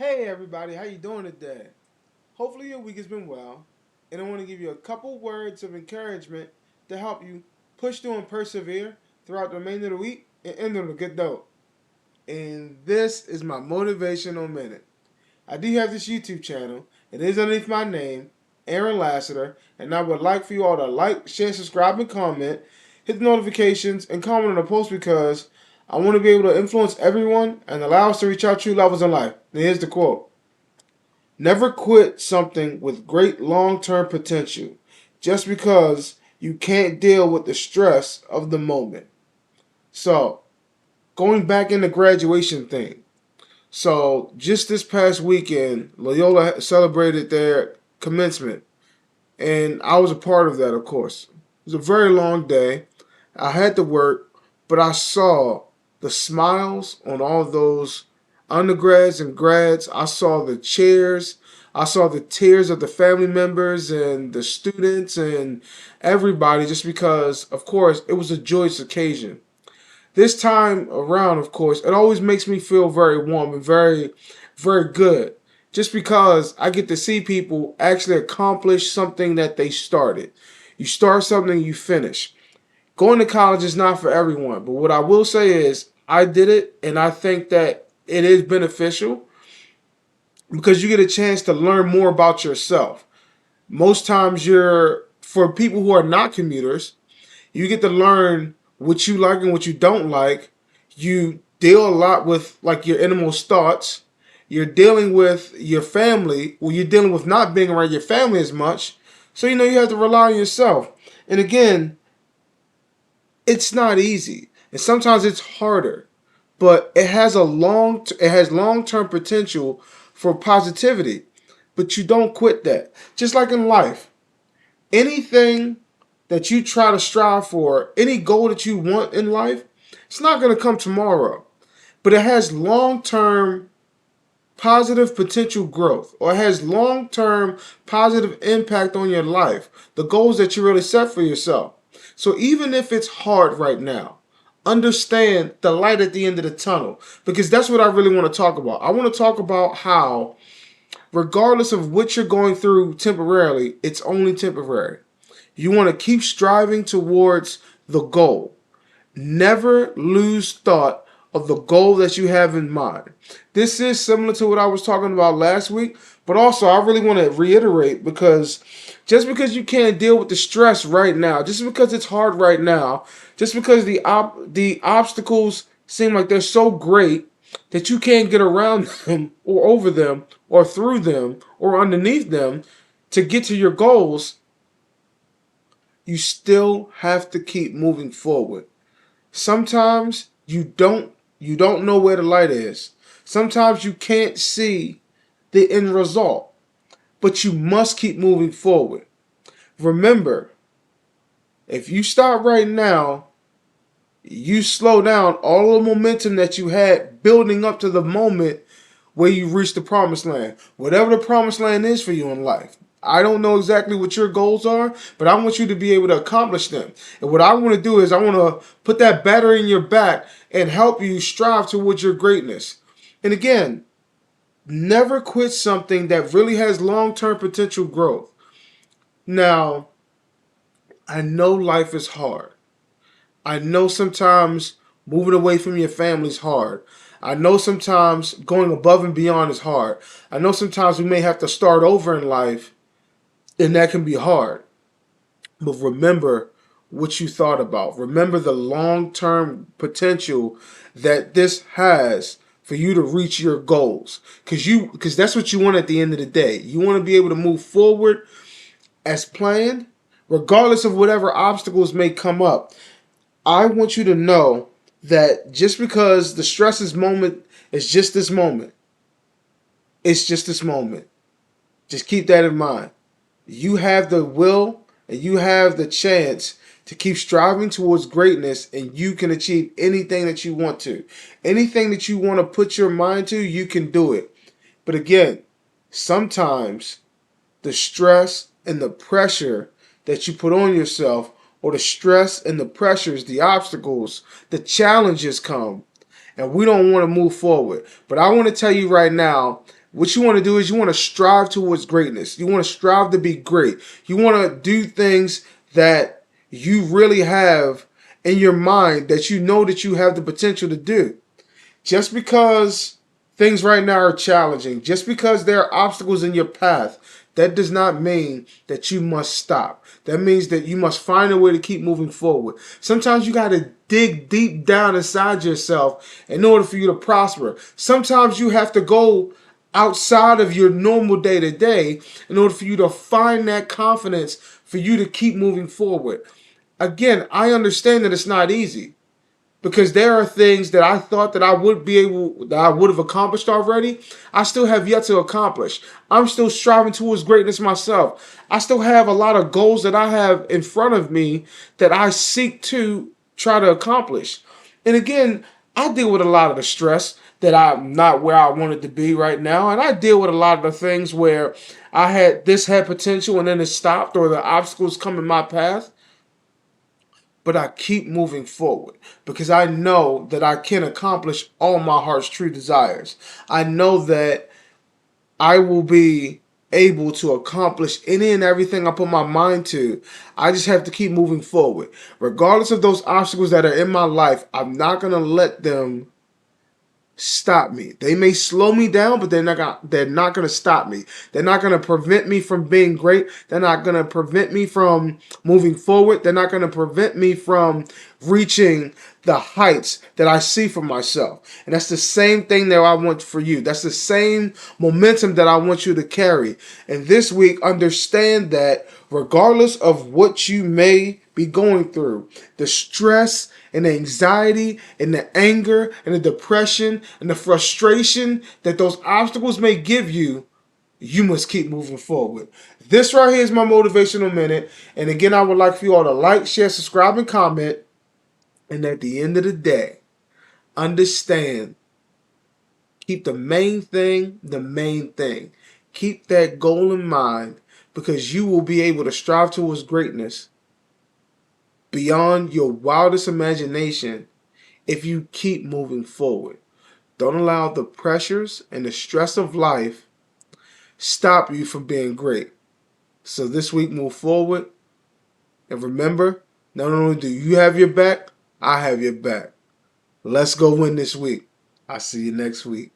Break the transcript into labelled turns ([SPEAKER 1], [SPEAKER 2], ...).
[SPEAKER 1] Hey everybody, how you doing today? Hopefully your week has been well, and I want to give you a couple words of encouragement to help you push through and persevere throughout the remainder of the week and end on a good note. And this is my Motivational Minute. I do have this YouTube channel. It is underneath my name, Aaron Lassiter, and I would like for you all to like, share, subscribe, and comment. Hit the notifications and comment on the post because I want to be able to influence everyone and allow us to reach our true levels in life. And here's the quote. Never quit something with great long-term potential just because you can't deal with the stress of the moment. So, going back in the graduation thing. So, just this past weekend, Loyola celebrated their commencement, and I was a part of that, of course. It was a very long day. I had to work, but I saw the smiles on all those undergrads and grads. I saw the cheers. I saw the tears of the family members and the students and everybody just because, of course, it was a joyous occasion. This time around, of course, it always makes me feel very warm and very good. Just because I get to see people actually accomplish something that they started. You start something, you finish. Going to college is not for everyone, but what I will say is I did it, and I think that it is beneficial because you get a chance to learn more about yourself. Most times, for people who are not commuters, you get to learn what you like and what you don't like. You deal a lot with like your innermost thoughts. You're dealing with your family. Well, you're dealing with not being around your family as much. So you have to rely on yourself. And again, it's not easy, and sometimes it's harder, but it has long-term potential for positivity. But you don't quit that. Just like in life, anything that you try to strive for, any goal that you want in life, it's not going to come tomorrow, but it has long-term positive potential growth, or it has long-term positive impact on your life, the goals that you really set for yourself. So even if it's hard right now, understand the light at the end of the tunnel, because that's what I really want to talk about. I want to talk about how regardless of what you're going through temporarily, it's only temporary. You want to keep striving towards the goal. Never lose thought of the goal that you have in mind. This is similar to what I was talking about last week, but also I really want to reiterate because just because you can't deal with the stress right now, just because it's hard right now, just because the obstacles seem like they're so great that you can't get around them or over them or through them or underneath them to get to your goals, you still have to keep moving forward. Sometimes you don't know where the light is. Sometimes you can't see the end result, but you must keep moving forward. Remember, if you stop right now, you slow down all the momentum that you had building up to the moment where you reach the promised land. Whatever the promised land is for you in life. I don't know exactly what your goals are, but I want you to be able to accomplish them. And what I want to do is I want to put that battery in your back and help you strive towards your greatness. And again, never quit something that really has long-term potential growth. Now, I know life is hard. I know sometimes moving away from your family is hard. I know sometimes going above and beyond is hard. I know sometimes we may have to start over in life, and that can be hard. But remember what you thought about. Remember the long-term potential that this has for you to reach your goals. Because that's what you want at the end of the day. You want to be able to move forward as planned, regardless of whatever obstacles may come up. I want you to know that just because the stress moment is just this moment, it's just this moment. Just keep that in mind. You have the will and you have the chance to keep striving towards greatness, and you can achieve anything that you want to. Anything that you want to put your mind to, you can do it. But again, sometimes the stress and the pressure that you put on yourself, or the stress and the pressures, the obstacles, the challenges come, and we don't want to move forward. But I want to tell you right now, what you want to do is you want to strive towards greatness. You want to strive to be great. You want to do things that you really have in your mind that you know that you have the potential to do. Just because things right now are challenging, just because there are obstacles in your path, that does not mean that you must stop. That means that you must find a way to keep moving forward. Sometimes you got to dig deep down inside yourself in order for you to prosper. Sometimes you have to go outside of your normal day to day in order for you to find that confidence for you to keep moving forward. Again, I understand that it's not easy because there are things that I thought that I would have accomplished already. I still have yet to accomplish. I'm still striving towards greatness myself. I still have a lot of goals that I have in front of me that I seek to try to accomplish. And again, I deal with a lot of the stress that I'm not where I wanted to be right now, and I deal with a lot of the things where I had potential and then it stopped, or the obstacles come in my path, but I keep moving forward because I know that I can accomplish all my heart's true desires. I know that I will be able to accomplish any and everything I put my mind to. I just have to keep moving forward. Regardless of those obstacles that are in my life, I'm not going to let them stop me. They may slow me down, but they're not gonna stop me. They're not gonna prevent me from being great. They're not gonna prevent me from moving forward. They're not gonna prevent me from reaching the heights that I see for myself. And that's the same thing that I want for you. That's the same momentum that I want you to carry. And this week, understand that regardless of what you may be going through, the stress and the anxiety and the anger and the depression and the frustration that those obstacles may give you, you must keep moving forward. This right here is my motivational minute. And again, I would like for you all to like, share, subscribe, and comment. And at the end of the day, understand, keep the main thing the main thing. Keep that goal in mind because you will be able to strive towards greatness beyond your wildest imagination if you keep moving forward. Don't allow the pressures and the stress of life stop you from being great. So this week, move forward. And remember, not only do you have your back, I have your back. Let's go win this week. I'll see you next week.